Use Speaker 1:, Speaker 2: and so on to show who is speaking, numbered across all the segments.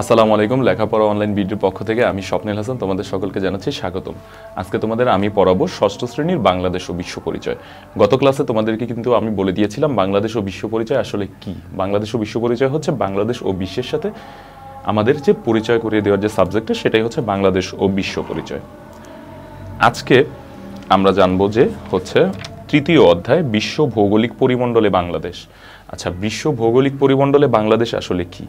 Speaker 1: আসসালামু আলাইকুম। লেখাপড়া অনলাইন ভিডিওর পক্ষ থেকে আমি স্বপ্নিল হাসান তোমাদের সকলকে জানাচ্ছি স্বাগতম। আজকে তোমাদের আমি পড়াবো ষষ্ঠ শ্রেণীর বাংলাদেশ ও বিশ্ব পরিচয়। গত ক্লাসে তোমাদেরকে কিন্তু আমি বলে দিয়েছিলাম বাংলাদেশ ও বিশ্ব পরিচয় আসলে কি। বাংলাদেশ ও বিশ্ব পরিচয় হচ্ছে বাংলাদেশ ও বিশ্বের সাথে আমাদের যে পরিচয় করিয়ে দেওয়ার যে সাবজেক্টটা সেটাই হচ্ছে বাংলাদেশ ও বিশ্ব পরিচয়। আজকে আমরা জানবো যে হচ্ছে তৃতীয় অধ্যায় বিশ্ব ভৌগোলিক পরিমণ্ডলে বাংলাদেশ। আচ্ছা, বিশ্ব ভৌগোলিক পরিমণ্ডলে বাংলাদেশ আসলে কি?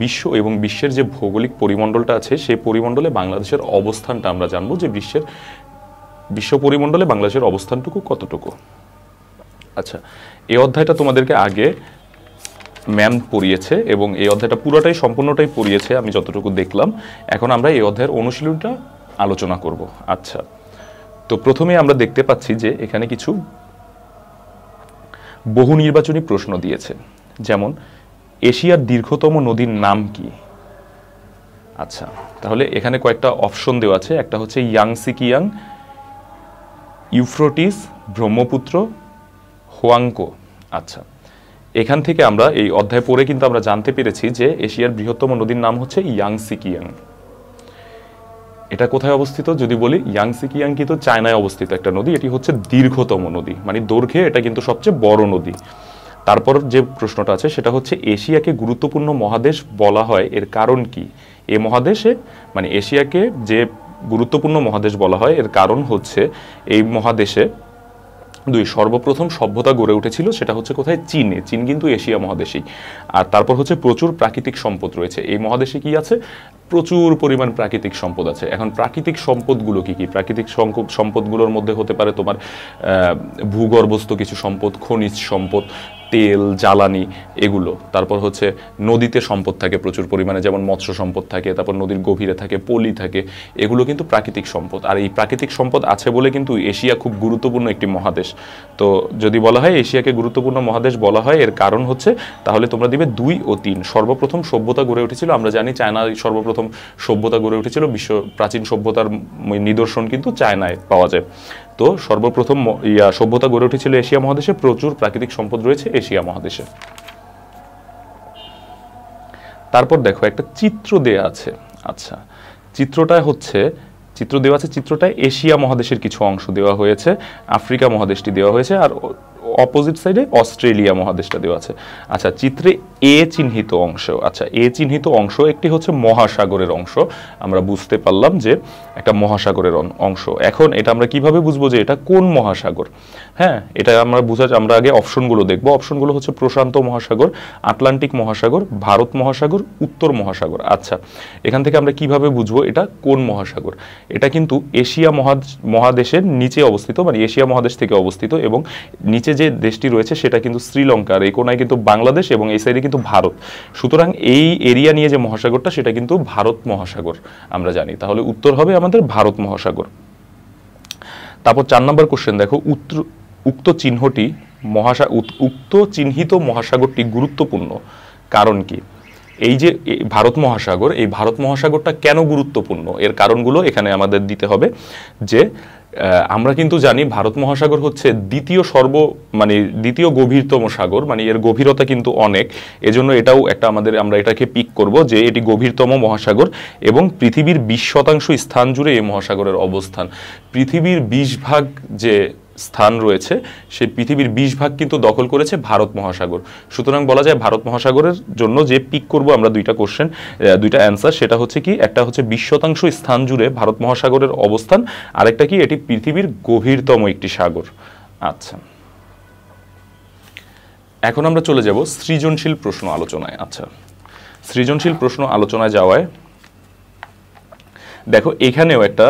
Speaker 1: বিশ্ব এবং বিশ্বের যে ভৌগোলিক পরিমণ্ডলটা আছে সেই পরিমণ্ডলে বাংলাদেশের অবস্থানটা আমরা জানবো যে বিশ্ব পরিমণ্ডলে বাংলাদেশের অবস্থানটুকু কতটুকু। আচ্ছা, এই অধ্যায়টা তোমাদেরকে আগে ম্যাম পড়িয়েছে এবং এই অধ্যায়টা পুরোটাই সম্পূর্ণটাই পড়িয়েছে আমি যতটুকু দেখলাম। এখন আমরা এই অধ্যায়ের অনুশীলনটা আলোচনা করব। আচ্ছা, তো প্রথমে আমরা দেখতে পাচ্ছি যে এখানে কিছু বহু নির্বাচনী প্রশ্ন দিয়েছে, যেমন এশিয়ার দীর্ঘতম নদীর নাম কি? আচ্ছা, তাহলে এখানে কয়েকটা অপশন দেওয়া আছে। একটা হচ্ছে ইয়াংসি কিয়াং, ইউফ্রোটিস, ব্রহ্মপুত্র, হোয়াংকো। আচ্ছা, এখান থেকে আমরা এই অধ্যায় পড়ে কিন্তু আমরা জানতে পেরেছি যে এশিয়ার বৃহত্তম নদীর নাম হচ্ছে ইয়াংসি কিয়াং। এটা কোথায় অবস্থিত যদি বলি, ইয়াংসি কিয়াং কিন্তু চায়নায় অবস্থিত একটা নদী। এটি হচ্ছে দীর্ঘতম নদী, মানে দৈর্ঘ্যে এটা কিন্তু সবচেয়ে বড় নদী। তারপর যে প্রশ্নটা আছে সেটা হচ্ছে এশিয়াকে গুরুত্বপূর্ণ মহাদেশ বলা হয় এর কারণ কি? এই মহাদেশে মানে এশিয়াকে যে গুরুত্বপূর্ণ মহাদেশ বলা হয় এর কারণ হচ্ছে এই মহাদেশে সর্বপ্রথম সভ্যতা গড়ে উঠেছিল, সেটা হচ্ছে কোথায়? চীনে। চীন কিন্তু এশিয়া মহাদেশেই। আর তারপর হচ্ছে প্রচুর প্রাকৃতিক সম্পদ রয়েছে এই মহাদেশে। কি আছে? প্রচুর পরিমাণ প্রাকৃতিক সম্পদ আছে। এখন প্রাকৃতিক সম্পদগুলো কি কি? প্রাকৃতিক সম্পদগুলোর মধ্যে হতে পারে তোমার ভূগর্ভস্থ কিছু সম্পদ, খনিজ সম্পদ, তেল, জ্বালানি, এগুলো। তারপর হচ্ছে নদীতে সম্পদ থাকে প্রচুর পরিমাণে, যেমন মৎস্য সম্পদ থাকে, তারপর নদীর গভীরে থাকে পলি থাকে, এগুলো কিন্তু প্রাকৃতিক সম্পদ। আর এই প্রাকৃতিক সম্পদ আছে বলে কিন্তু এশিয়া খুব গুরুত্বপূর্ণ একটি মহাদেশ। তো যদি বলা হয় এশিয়াকে গুরুত্বপূর্ণ মহাদেশ বলা হয় এর কারণ হচ্ছে, তাহলে তোমরা দিবে 2 ও 3। সর্বপ্রথম সভ্যতা গড়ে উঠেছিল, আমরা জানি চায়নায় সর্বপ্রথম সভ্যতা গড়ে উঠেছিল। বিশ্ব প্রাচীন সভ্যতার নিদর্শন কিন্তু চায়নায় পাওয়া যায়। তো সর্বপ্রথম সভ্যতা গড়ে উঠেছিল এশিয়া মহাদেশে, প্রচুর প্রাকৃতিক সম্পদ রয়েছে এশিয়া মহাদেশে। তারপর দেখো একটা চিত্র দেয়া আছে। আচ্ছা, চিত্রটা দেওয়া আছে, চিত্রটায় এশিয়া মহাদেশের কিছু অংশ দেওয়া হয়েছে, আফ্রিকা মহাদেশটি দেওয়া হয়েছে, আর অপোজিট সাইডে অস্ট্রেলিয়া মহাদেশটা দেওয়া আছে। আচ্ছা, চিত্রে এ চিহ্নিত অংশ, আচ্ছা এ চিহ্নিত অংশ একটি হচ্ছে মহাসাগরের অংশ। আমরা বুঝতে পারলাম যে একটা মহাসাগরের অংশ। এখন এটা আমরা কিভাবে বুঝবো যে এটা কোন মহাসাগর? হ্যাঁ, এটা আমরা আগে অপশনগুলো দেখবো। অপশনগুলো হচ্ছে প্রশান্ত মহাসাগর, আটলান্টিক মহাসাগর, ভারত মহাসাগর, উত্তর মহাসাগর। আচ্ছা, এখান থেকে আমরা কিভাবে বুঝবো এটা কোন মহাসাগর? এটা কিন্তু এশিয়া মহাদেশের নিচে অবস্থিত, মানে এশিয়া মহাদেশ থেকে অবস্থিত, এবং নিচে যে দেশটি রয়েছে সেটা কিন্তু শ্রীলঙ্কা, আর এই কোনায় কিন্তু বাংলাদেশ, এবং এই সাইডে কিন্তু ভারত। সুতরাং এই এরিয়া নিয়ে যে মহাসাগরটা সেটা কিন্তু ভারত মহাসাগর আমরা জানি। তাহলে উত্তর হবে আমাদের ভারত মহাসাগর। তারপর 4 নম্বর কোশ্চেন দেখো, উক্ত চিহ্নিত মহাসাগরটি গুরুত্বপূর্ণ কারণ কি? এই যে ভারত মহাসাগর, এই ভারত মহাসাগরটা কেন গুরুত্বপূর্ণ এর কারণগুলো এখানে আমাদের দিতে হবে। যে আমরা কিন্তু জানি ভারত মহাসাগর হচ্ছে দ্বিতীয় গভীরতম সাগর, মানে এর গভীরতা কিন্তু অনেক। এজন্য এটাও একটা আমরা এটাকে পিক করব যে এটি গভীরতম মহাসাগর, এবং পৃথিবীর 20% স্থান জুড়ে এই মহাসাগরের অবস্থান। পৃথিবীর 20 ভাগ যে স্থান রয়েছে সেই পৃথিবীর 20 ভাগ কিন্তু দখল করেছে ভারত মহাসাগর। সুতরাং বলা যায় ভারত মহাসাগরের জন্য যে পিক করব আমরা দুইটা অ্যান্সার, সেটা হচ্ছে কি, একটা হচ্ছে 20% স্থান জুড়ে ভারত মহাসাগরের অবস্থান, আরেকটা কি এটি পৃথিবীর গভীরতম একটি সাগর। আচ্ছা, এখন আমরা চলে যাব সৃজনশীল প্রশ্ন আলোচনায়। আচ্ছা, সৃজনশীল প্রশ্ন আলোচনায় যাওয়ায় দেখো এখানেও একটা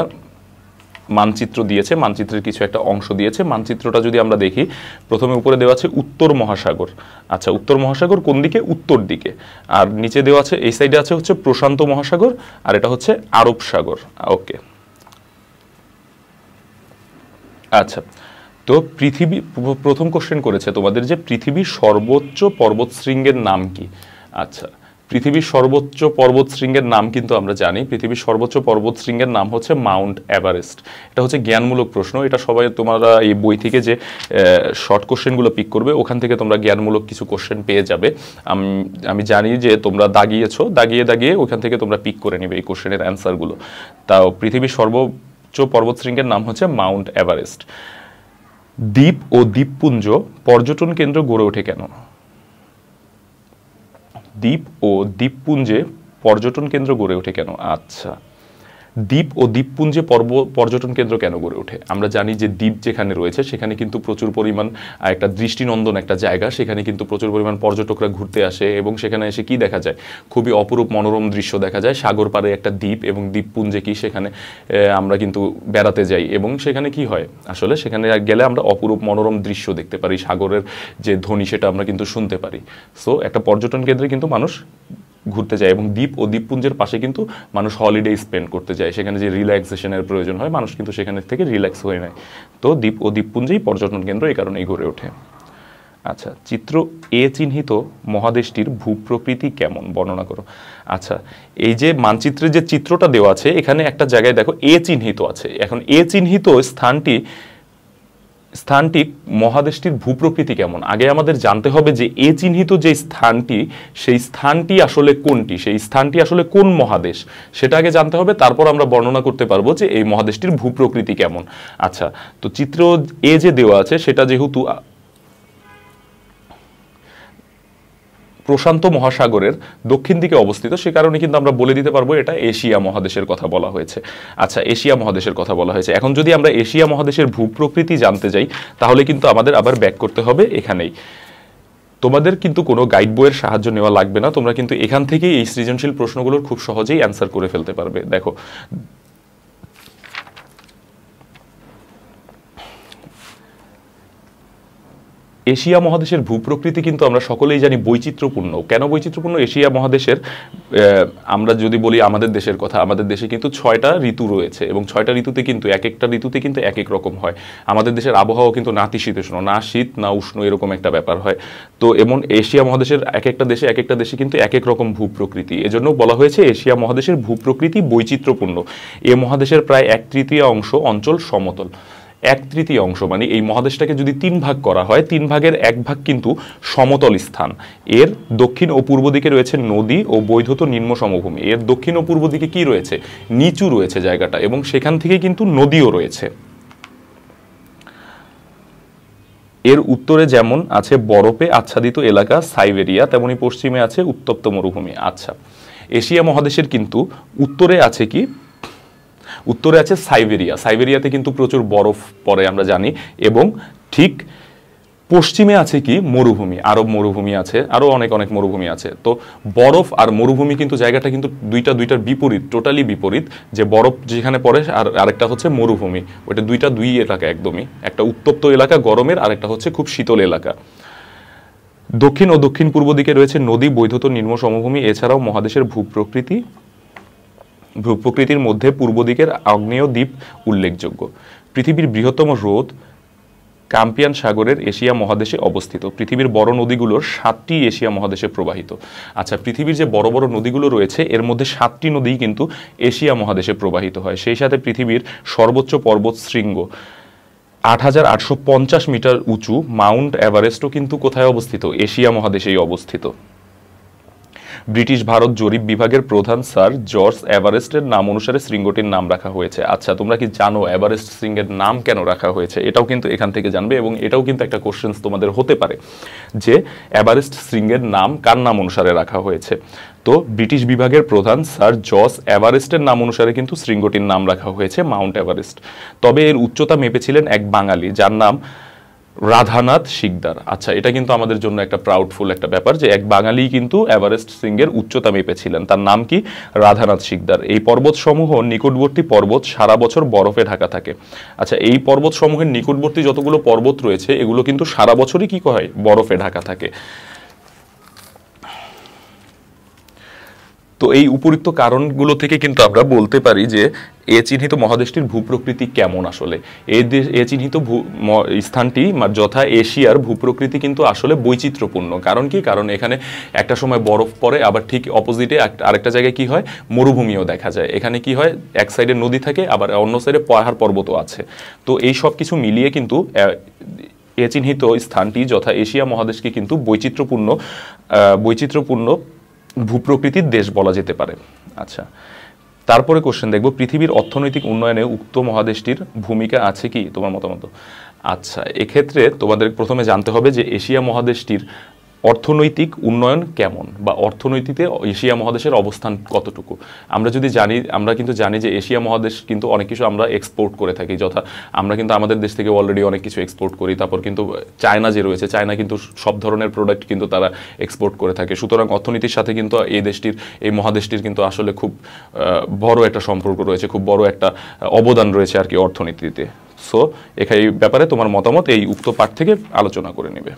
Speaker 1: মানচিত্র দিয়েছে, মানচিত্রের কিছু একটা অংশ দিয়েছে। মানচিত্রটা যদি আমরা দেখি, প্রথমে উপরে দেওয়া আছে উত্তর মহাসাগর। আচ্ছা, উত্তর মহাসাগর কোন দিকে? উত্তর দিকে। আর নিচে দেওয়া আছে, এই সাইডে আছে হচ্ছে প্রশান্ত মহাসাগর, আর এটা হচ্ছে আরব সাগর। ওকে, আচ্ছা, তো প্রথম কোশ্চেন করেছে তোমাদের যে পৃথিবীর সর্বোচ্চ পর্বতশৃঙ্গের নাম কি? আচ্ছা, পৃথিবীর সর্বোচ্চ পর্বতশৃঙ্গের নাম কিন্তু আমরা জানি, পৃথিবীর সর্বোচ্চ পর্বতশৃঙ্গের নাম হচ্ছে মাউন্ট এভারেস্ট। এটা হচ্ছে জ্ঞানমূলক প্রশ্ন, এটা সবাই তোমরা এই বই থেকে যে শর্ট কোশ্চেনগুলো পিক করবে ওখান থেকে তোমরা জ্ঞানমূলক কিছু কোশ্চেন পেয়ে যাবে। আমি জানি যে তোমরা দাগিয়ে ওখান থেকে তোমরা পিক করে নিবে এই কোশ্চেনের অ্যান্সারগুলো। তাও পৃথিবীর সর্বোচ্চ পর্বতশৃঙ্গের নাম হচ্ছে মাউন্ট এভারেস্ট। দ্বীপ ও দ্বীপপুঞ্জ পর্যটন কেন্দ্র গড়ে ওঠে কেন? দ্বীপ ও দ্বীপপুঞ্জে পর্যটন কেন্দ্র গড়ে ওঠে কেন? আচ্ছা, দ্বীপ ও দ্বীপপুঞ্জে পর্যটন কেন্দ্র কেন গড়ে ওঠে? আমরা জানি যে দ্বীপ যেখানে রয়েছে সেখানে কিন্তু প্রচুর পরিমাণ একটা দৃষ্টিনন্দন একটা জায়গা, সেখানে কিন্তু প্রচুর পরিমাণ পর্যটকরা ঘুরতে আসে এবং সেখানে এসে কি দেখা যায়, খুবই অপরূপ মনোরম দৃশ্য দেখা যায়। সাগর পাড়ে একটা দ্বীপ এবং দ্বীপপুঞ্জে কি সেখানে আমরা কিন্তু বেড়াতে যাই এবং সেখানে কি হয়, আসলে সেখানে গেলে আমরা অপরূপ মনোরম দৃশ্য দেখতে পারি, সাগরের যে ধ্বনি সেটা আমরা কিন্তু শুনতে পারি। সো একটা পর্যটন কেন্দ্রে কিন্তু মানুষ ঘুরতে যায় এবং দ্বীপ ও দ্বীপপুঞ্জের পাশে কিন্তু মানুষ হলিডে স্পেন্ড করতে যায়, সেখানে যে রিল্যাক্সেশনের প্রয়োজন হয় মানুষ কিন্তু সেখানে থেকে রিল্যাক্স হয়ে নেয়। তো দ্বীপ ও দ্বীপপুঞ্জেই পর্যটন কেন্দ্র এই কারণেই গড়ে ওঠে। আচ্ছা, চিত্র এ চিহ্নিত মহাদেশটির ভূপ্রকৃতি কেমন বর্ণনা করো। আচ্ছা, এই যে মানচিত্রের যে চিত্রটা দেওয়া আছে এখানে একটা জায়গায় দেখো এ চিহ্নিত আছে। এখন এ চিহ্নিত স্থানটি মহাদেশটির ভূপ্রকৃতি কেমন, আগে আমাদের জানতে হবে যে এ চিহ্নিত যে স্থানটি সেই স্থানটি আসলে কোনটি, সেই স্থানটি আসলে কোন মহাদেশ সেটা আগে জানতে হবে, তারপর আমরা বর্ণনা করতে পারবো যে এই মহাদেশটির ভূপ্রকৃতি কেমন। আচ্ছা, তো চিত্র এ যে দেওয়া আছে সেটা যেহেতু প্রশান্ত মহাসাগরের দক্ষিণ দিকে অবস্থিত, সে কারণে কিন্তু আমরা বলে দিতে পারবো এটা এশিয়া মহাদেশের কথা বলা হয়েছে। আচ্ছা, এশিয়া মহাদেশের কথা বলা হয়েছে। এখন যদি আমরা এশিয়া মহাদেশের ভূপ্রকৃতি জানতে যাই তাহলে কিন্তু আমাদের আবার ব্যাক করতে হবে এখানেই। তোমাদের কিন্তু কোনো গাইড বইয়ের সাহায্য নেওয়া লাগবে না, তোমরা কিন্তু এখান থেকেই এই সৃজনশীল প্রশ্নগুলোর খুব সহজেই অ্যান্সার করে ফেলতে পারবে। দেখো, এশিয়া মহাদেশের ভূপ্রকৃতি কিন্তু আমরা সকলেই জানি বৈচিত্র্যপূর্ণ। কেন বৈচিত্র্যপূর্ণ? এশিয়া মহাদেশের আমরা যদি বলি আমাদের দেশের কথা, আমাদের দেশে কিন্তু 6টা ঋতু রয়েছে এবং 6টা ঋতুতে কিন্তু এক একটা ঋতুতে কিন্তু এক এক রকম হয়। আমাদের দেশের আবহাওয়া কিন্তু নাতিশীতোষ্ণ, না শীত না উষ্ণ, এরকম একটা ব্যাপার হয়। তো এমন এশিয়া মহাদেশের এক একটা দেশে কিন্তু এক এক রকম ভূপ্রকৃতি, এজন্য বলা হয়েছে এশিয়া মহাদেশের ভূপ্রকৃতি বৈচিত্র্যপূর্ণ। এ মহাদেশের প্রায় 1/3 অঞ্চল সমতল। 1/3 মানে এই মহাদেশটাকে যদি 3 ভাগ করা হয়, 3 ভাগের 1 ভাগ কিন্তু সমতল স্থান। এর দক্ষিণ ও পূর্ব দিকে রয়েছে নদী ও বৈধত নিম্ন সমভূমি। এর দক্ষিণ ও পূর্ব দিকে কি রয়েছে, নিচু রয়েছে জায়গাটা, এবং সেখান থেকে কিন্তু নদীও রয়েছে। এর উত্তরে যেমন আছে বরফে আচ্ছাদিত এলাকা সাইবেরিয়া, তেমনি পশ্চিমে আছে উত্তপ্ত মরুভূমি। আচ্ছা, এশিয়া মহাদেশের কিন্তু উত্তরে আছে কি, উত্তরে আছে সাইবেরিয়া। সাইবেরিয়াতে কিন্তু প্রচুর বরফ পড়ে আমরা জানি, এবং ঠিক পশ্চিমে আছে কি মরুভূমি, আরব মরুভূমি আছে, আরো অনেক অনেক মরুভূমি আছে। তো বরফ আর মরুভূমি কিন্তু জায়গাটা কিন্তু দুইটার বিপরীত, টোটালি বিপরীত। যে বরফ যেখানে পড়ে আর আরেকটা হচ্ছে মরুভূমি, ওইটা দুই এলাকা একদমই, একটা উত্তপ্ত এলাকা গরমের, আরেকটা হচ্ছে খুব শীতল এলাকা। দক্ষিণ ও দক্ষিণ পূর্ব দিকে রয়েছে নদী, বৈধত নিম্ন সমভূমি। এছাড়াও মহাদেশের ভূপ্রকৃতির মধ্যে পূর্ব দিকের আগ্নেয় দ্বীপ উল্লেখযোগ্য। পৃথিবীর বৃহত্তম হ্রদ কাস্পিয়ান সাগরের এশিয়া মহাদেশে অবস্থিত। পৃথিবীর বড় নদীগুলোর 7টি এশিয়া মহাদেশে প্রবাহিত। আচ্ছা, পৃথিবীর যে বড় বড় নদীগুলো রয়েছে এর মধ্যে 7টি নদী কিন্তু এশিয়া মহাদেশে প্রবাহিত হয়। সেই সাথে পৃথিবীর সর্বোচ্চ পর্বত শৃঙ্গ 8850 মিটার উঁচু মাউন্ট এভারেস্টও কিন্তু কোথায় অবস্থিত, এশিয়া মহাদেশেই অবস্থিত। ব্রিটিশ ভারত জরিপ বিভাগের প্রধান স্যার জর্জ এভারেস্টের নাম অনুসারে শৃঙ্গটির নাম রাখা হয়েছে। আচ্ছা, তোমরা কি জানো এভারেস্ট শৃঙ্গের নাম কেন রাখা হয়েছে? এটাও কিন্তু এখান থেকে জানবে, এবং এটাও কিন্তু একটা কোশ্চেন তোমাদের হতে পারে যে এভারেস্ট শৃঙ্গের নাম কার নাম অনুসারে রাখা হয়েছে। তো ব্রিটিশ বিভাগের প্রধান স্যার জর্জ এভারেস্টের নাম অনুসারে কিন্তু শৃঙ্গটির নাম রাখা হয়েছে মাউন্ট এভারেস্ট। তবে এর উচ্চতা মেপেছিলেন এক বাঙালি, যার নাম রাধানাথ শিকদার। আচ্ছা, এটা কিন্তু আমাদের জন্য একটা প্রাউডফুল একটা ব্যাপার যে এক বাঙালি কিন্তু এভারেস্ট শৃঙ্গের উচ্চতা মেপেছিলেন। তার নাম কি? রাধানাথ শিকদার। এই পর্বতসমূহ নিকটবর্তী পর্বত সারা বছর বরফে ঢাকা থাকে। আচ্ছা, এই পর্বতসমূহের নিকটবর্তী যতগুলো পর্বত রয়েছে এগুলো কিন্তু সারা বছরই কি হয়, বরফে ঢাকা থাকে। তো এই উপরিক্ত কারণগুলো থেকে কিন্তু আমরা বলতে পারি যে এ চিহ্নিত মহাদেশটির ভূপ্রকৃতি কেমন আসলে। এ চিহ্নিত স্থানটি যথা এশিয়ার ভূপ্রকৃতি কিন্তু আসলে বৈচিত্র্যপূর্ণ। কারণ কি? কারণ এখানে একটা সময় বরফ পড়ে, আবার ঠিক অপোজিটে আরেকটা জায়গায় কি হয়, মরুভূমিও দেখা যায়। এখানে কি হয়, এক সাইডে নদী থাকে, আবার অন্য সাইডে পাহাড় পর্বতও আছে। তো এই সব কিছু মিলিয়ে কিন্তু এ চিহ্নিত স্থানটি যথা এশিয়া মহাদেশকে কিন্তু বৈচিত্র্যপূর্ণ ভূপ্রকৃতির দেশ বলা যেতে পারে। আচ্ছা, তারপরে কোশ্চেন দেখব, পৃথিবীর অর্থনৈতিক উন্নয়নে উক্ত মহাদেশটির ভূমিকা আছে কি, তোমার মতামত? আচ্ছা, এক্ষেত্রে তোমাদের প্রথমে জানতে হবে যে এশিয়া মহাদেশটির অর্থনৈতিক উন্নয়ন কেমন, বা অর্থনীতিতে এশিয়া মহাদেশের অবস্থান কতটুকু। আমরা কিন্তু জানি যে এশিয়া মহাদেশ কিন্তু অনেক কিছু আমরা এক্সপোর্ট করে থাকি, যথা আমরা কিন্তু আমাদের দেশ থেকে অলরেডি অনেক কিছু এক্সপোর্ট করি। তারপর কিন্তু চায়না যে রয়েছে, চায়না কিন্তু সব ধরনের প্রোডাক্ট কিন্তু তারা এক্সপোর্ট করে থাকে। সুতরাং অর্থনীতির সাথে কিন্তু এই মহাদেশটির কিন্তু আসলে খুব বড় একটা সম্পর্ক রয়েছে, খুব বড় একটা অবদান রয়েছে আর কি অর্থনীতিতে। সো এই ব্যাপারে তোমার মতামত এই উক্ত পাঠ থেকে আলোচনা করে নেবে।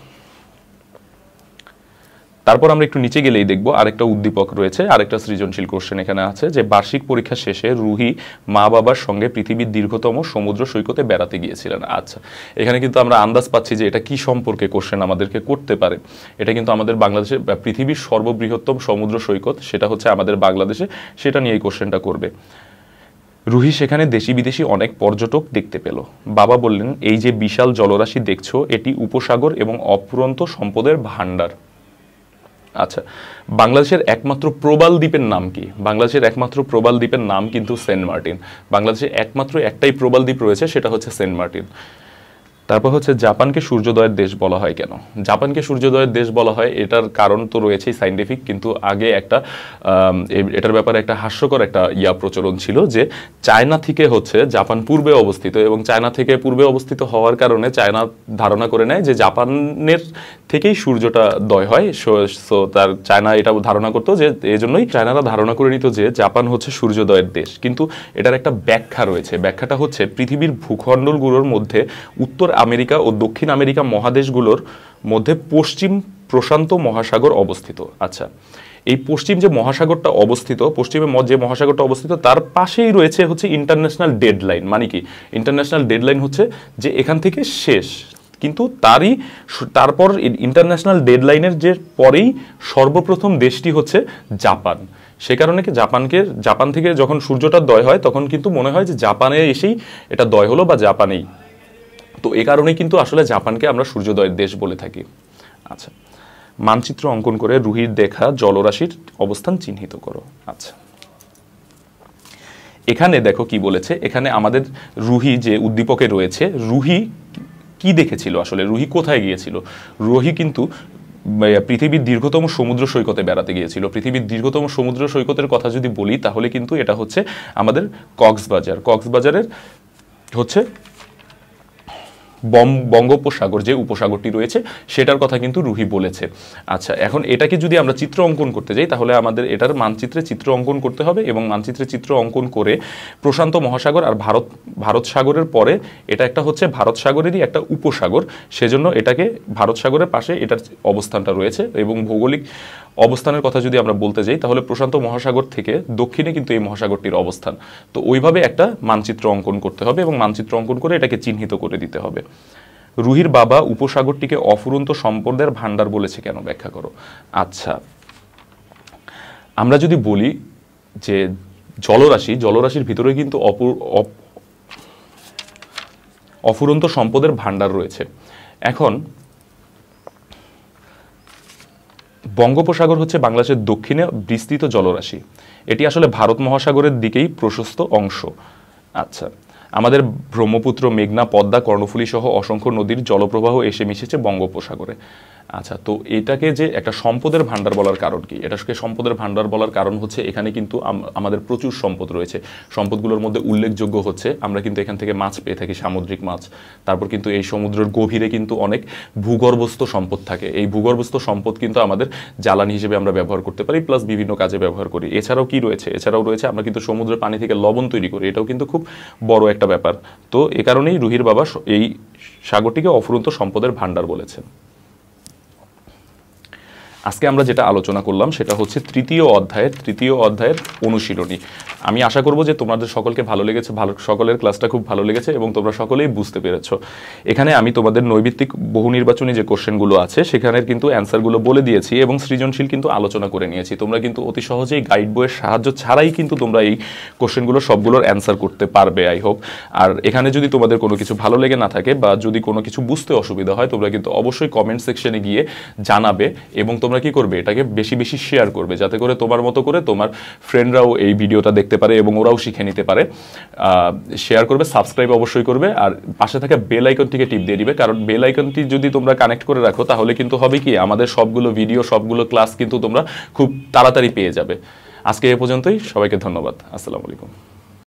Speaker 1: তারপর আমরা একটু নিচে গেলেই দেখব আরেকটা উদ্দীপক রয়েছে, আরেকটা সৃজনশীল কোশ্চেন এখানে আছে যে বার্ষিক পরীক্ষা শেষে রুহি মা বাবার সঙ্গে পৃথিবীর দীর্ঘতম সমুদ্র সৈকতে বেড়াতে গিয়েছিলেন। আচ্ছা, এখানে কিন্তু আমরা আন্দাজ পাচ্ছি যে এটা কি সম্পর্কে কোশ্চেন আমাদেরকে করতে পারে। এটা কিন্তু আমাদের বাংলাদেশে পৃথিবীর সর্ববৃহত্তম সমুদ্র সৈকত, সেটা হচ্ছে আমাদের বাংলাদেশে, সেটা নিয়ে এই কোশ্চেনটা করবে। রুহি সেখানে দেশি বিদেশি অনেক পর্যটক দেখতে পেল। বাবা বললেন, এই যে বিশাল জলরাশি দেখছো, এটি উপসাগর এবং অফুরন্ত সম্পদের ভাণ্ডার। আচ্ছা, বাংলাদেশের একমাত্র প্রবাল দ্বীপের নাম কি? বাংলাদেশের একমাত্র প্রবাল দ্বীপের নাম কিন্তু সেন্ট মার্টিন। বাংলাদেশে একমাত্র একটাই প্রবাল দ্বীপ রয়েছে, সেটা হচ্ছে সেন্ট মার্টিন। তারপর হচ্ছে জাপানকে সূর্যোদয়ের দেশ বলা হয় কেন? জাপানকে সূর্যোদয়ের দেশ বলা হয়, এটার কারণ তো রয়েছেই সাইন্টিফিক, কিন্তু আগে এটার ব্যাপারে একটা হাস্যকর একটা প্রচলন ছিল যে চায়না থেকে হচ্ছে জাপান পূর্বে অবস্থিত, এবং চায়না থেকে পূর্বে অবস্থিত হওয়ার কারণে চায়না ধারণা করে নেয় যে জাপানের থেকেই সূর্যটা দয় হয়। সো তার চায়না এটা ধারণা করতো যে এজন্যই চায়নারা ধারণা করে নিত যে জাপান হচ্ছে সূর্যোদয়ের দেশ। কিন্তু এটার একটা ব্যাখ্যা রয়েছে, ব্যাখ্যাটা হচ্ছে পৃথিবীর ভূখণ্ডগুলোর মধ্যে উত্তর আমেরিকা ও দক্ষিণ আমেরিকা মহাদেশগুলোর মধ্যে পশ্চিম প্রশান্ত মহাসাগর অবস্থিত। আচ্ছা, এই পশ্চিম যে মহাসাগরটা অবস্থিত, পশ্চিমে যে মহাসাগরটা অবস্থিত, তার পাশেই রয়েছে হচ্ছে ইন্টারন্যাশনাল ডেডলাইন। মানে কি ইন্টারন্যাশনাল ডেডলাইন? হচ্ছে যে এখান থেকে শেষ, কিন্তু তারপর ইন্টারন্যাশনাল ডেডলাইনের যে পরেই সর্বপ্রথম দেশটি হচ্ছে জাপান। সে কারণে কি জাপান থেকে যখন সূর্যটা দয় হয়, তখন কিন্তু মনে হয় যে জাপানে এসেই এটা দয় হলো, বা জাপানেই। তো এ কারণেই কিন্তু আসলে জাপানকে আমরা সূর্যোদয়ের দেশ বলে থাকি। আচ্ছা, মানচিত্র অঙ্কন করে রুহির দেখা জলরাশির অবস্থান চিহ্নিত করো। আচ্ছা, এখানে দেখো কি বলেছে। এখানে আমাদের রুহি যে উদ্দীপকে রয়েছে, রুহি কি দেখেছিল আসলে, রুহি কোথায় গিয়েছিল? রুহি কিন্তু পৃথিবীর দীর্ঘতম সমুদ্র সৈকতে বেড়াতে গিয়েছিল। পৃথিবীর দীর্ঘতম সমুদ্র সৈকতের কথা যদি বলি, তাহলে কিন্তু এটা হচ্ছে আমাদের কক্সবাজারের হচ্ছে বঙ্গোপসাগর যে উপসাগরটি রয়েছে, সেটার কথা কিন্তু রুহি বলেছে। আচ্ছা, এখন এটাকে যদি আমরা চিত্র অঙ্কন করতে যাই, তাহলে আমাদের এটার মানচিত্রে চিত্র অঙ্কন করতে হবে, এবং মানচিত্রে চিত্র অঙ্কন করে প্রশান্ত মহাসাগর আর ভারত সাগরের পরে এটা একটা হচ্ছে ভারত সাগরেরই একটা উপসাগর, সেজন্য এটাকে ভারত সাগরের পাশে এটার অবস্থানটা রয়েছে। এবং ভৌগোলিক অবস্থানের কথা যদি আমরা বলতে যাই, তাহলে প্রশান্ত মহাসাগর থেকে দক্ষিণে কিন্তু এই মহাসাগরটির অবস্থান। তো ওইভাবে একটা মানচিত্র অঙ্কন করতে হবে, এবং মানচিত্র অঙ্কন করে এটাকে চিহ্নিত করে দিতে হবে। রুহির বাবা উপসাগরটিকে অফুরন্ত সম্পদের ভাণ্ডার বলেছে কেন, ব্যাখ্যা করো। আচ্ছা, আমরা যদি বলি যে জলরাশির ভিতরে কিন্তু অফুরন্ত সম্পদের ভাণ্ডার রয়েছে। এখন বঙ্গোপসাগর হচ্ছে বাংলাদেশের দক্ষিণে বিস্তৃত জলরাশি, এটি আসলে ভারত মহাসাগরের দিকেই প্রশস্ত অংশ। আচ্ছা, আমাদের ব্রহ্মপুত্র, মেঘনা, পদ্মা, কর্ণফুলী সহ অসংখ্য নদীর জলপ্রবাহ এসে মিশেছে বঙ্গোপসাগরে। আচ্ছা, তো এটাকে যে একটা সম্পদের ভাণ্ডার বলার কারণ কি? এটাকে সম্পদের ভাণ্ডার বলার কারণ হচ্ছে এখানে কিন্তু আমাদের প্রচুর সম্পদ রয়েছে। সম্পদগুলোর মধ্যে উল্লেখযোগ্য হচ্ছে আমরা কিন্তু এখান থেকে মাছ পেয়ে থাকি, সামুদ্রিক মাছ। তারপর কিন্তু এই সমুদ্রের গভীরে কিন্তু অনেক ভূগর্ভস্থ সম্পদ থাকে। এই ভূগর্ভস্থ সম্পদ কিন্তু আমাদের জ্বালানি হিসেবে আমরা ব্যবহার করতে পারি, প্লাস বিভিন্ন কাজে ব্যবহার করি। এছাড়াও কি রয়েছে? এছাড়াও রয়েছে আমরা কিন্তু সমুদ্রের পানি থেকে লবণ তৈরি করি, এটাও কিন্তু খুব বড় একটা ব্যাপার। তো এ কারণেই রুহির বাবা এই সাগরটিকে অফুরন্ত সম্পদের ভাণ্ডার বলেছেন। আজকে আমরা যেটা আলোচনা করলাম সেটা হচ্ছে তৃতীয় অধ্যায়ের অনুশীলনী। আমি আশা করব যে তোমাদের সকলকে ভালো লেগেছে, সকলের ক্লাসটা খুব ভালো লেগেছে এবং তোমরা সকলেই বুঝতে পেরেছো। এখানে আমি তোমাদের নৈবিত্তিক বহু নির্বাচনী যে কোশ্চেনগুলো আছে সেখানের কিন্তু অ্যান্সারগুলো বলে দিয়েছি এবং সৃজনশীল কিন্তু আলোচনা করে নিয়েছি। তোমরা কিন্তু অতি সহজেই গাইড বইয়ের সাহায্য ছাড়াই কিন্তু তোমরা এই কোশ্চেনগুলো সবগুলোর অ্যান্সার করতে পারবে, আই হোপ। আর এখানে যদি তোমাদের কোনো কিছু ভালো লেগে না থাকে বা যদি কোনো কিছু বুঝতে অসুবিধা হয়, তোমরা কিন্তু অবশ্যই কমেন্ট সেকশনে গিয়ে জানাবে এবং তোমরা কি করবে, এটাকে বেশি বেশি শেয়ার করবে, যাতে করে তোমার মতো করে তোমার ফ্রেন্ডরাও এই ভিডিওটা দেখতে পারে এবং ওরাও শিখে নিতে পারে। শেয়ার করবে, সাবস্ক্রাইব অবশ্যই করবে, আর পাশে থাকা বেল আইকনটিকে টিপ দিয়ে দিবে, কারণ বেল আইকনটি যদি তোমরা কানেক্ট করে রাখো তাহলে কিন্তু হবে কি, আমাদের সবগুলো ভিডিও, সবগুলো ক্লাস কিন্তু তোমরা খুব তাড়াতাড়ি পেয়ে যাবে। আজকে এ পর্যন্তই, সবাইকে ধন্যবাদ। আসসালামু আলাইকুম।